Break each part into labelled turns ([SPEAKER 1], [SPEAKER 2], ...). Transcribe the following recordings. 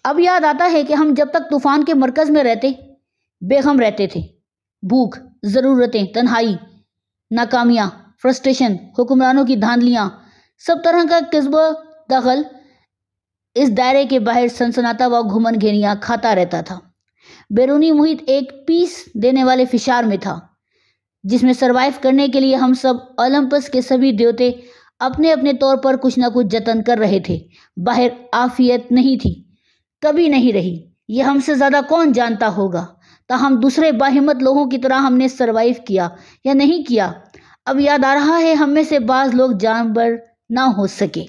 [SPEAKER 1] اب یاد آتا ہے کہ ہم جب تک طوفان کے مرکز میں رہتے بے غم رہتے تھے۔ بھوک، ضرورتیں، تنہائی، ناکامیاں، فرسٹریشن، حکمرانوں کی دھاندلیاں، سب طرح کا کذب و دغل اس دائرے کے باہر سنسناتا ہوا گھومن گھیریاں کھاتا رہتا تھا۔ بیرونی محیط ایک پیس دینے والے فشار میں تھا جس میں سروائیو کرنے کے لیے ہم سب اولمپس کے سبھی دیوتے اپنے اپنے طور پر کچھ نہ کچھ جتن کر رہے تھے۔ باہر عافیت نہیں تھی، کبھی نہیں رہی، یہ ہم سے زیادہ کون جانتا ہوگا۔ تاہم دوسرے باہمت لوگوں کی طرح ہم نے سروائیو کیا یا نہیں کیا، اب یاد آ رہا ہے ہم میں سے بعض لوگ جانبر نہ ہو سکے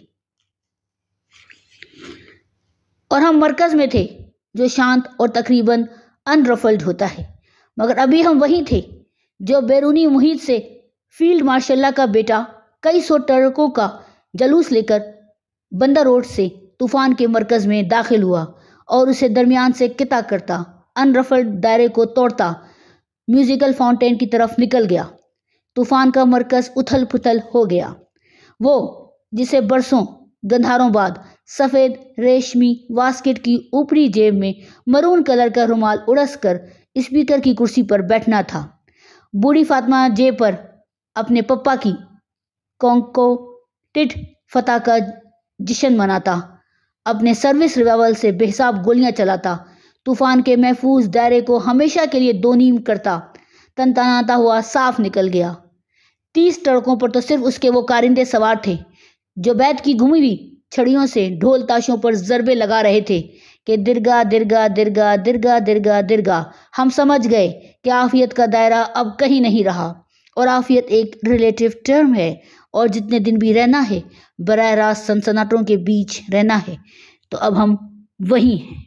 [SPEAKER 1] اور ہم مرکز میں تھے جو شانت اور تقریباً انرفلڈ ہوتا ہے، مگر ابھی ہم وہی تھے جو بیرونی محیط سے فیلڈ مارشل لا کا بیٹا کئی سو ٹرکوں کا جلوس لے کر بندر روڈ سے طوفان کے مرکز میں داخل ہوا اور اسے درمیان سے قطع کرتا، انرفلڈ دائرے کو توڑتا میوزیکل فاؤنٹین کی طرف نکل گیا۔ طوفان کا مرکز اتھل پتھل ہو گیا، وہ جسے برسوں گندھاروں بعد سفید ریشمی واسکٹ کی اوپری جیب میں مرون کلر کا رومال اڑس کر اسپیکر کی کرسی پر بیٹھنا تھا۔ بوڑھی فاطمہ جے پر اپنے پپا کی کانکوٹڈ فتح کا جشن مناتا، اپنے سروس ریوالور سے بے حساب گولیاں چلاتا، طوفان کے محفوظ دائرے کو ہمیشہ کے لیے دو نیم کرتا تنتناتا ہوا صاف نکل گیا۔ 30 ٹرکوں پر تو صرف اس کے وہ کارندے سوار تھے جو بیت کی گھمی ہوئی چھڑیوں سے ڈھول تاشوں پر ضربے لگا رہے تھے کہ درگا درگا درگا درگا درگا درگا۔ ہم سمجھ گئے کہ عافیت کا دائرہ اب کہیں نہیں رہا اور عافیت ایک ریلیٹیو ٹرم ہے اور جتنے دن بھی رہنا ہے براہ راست سنسناٹوں کے بیچ رہنا ہے، تو اب ہم وہی ہیں۔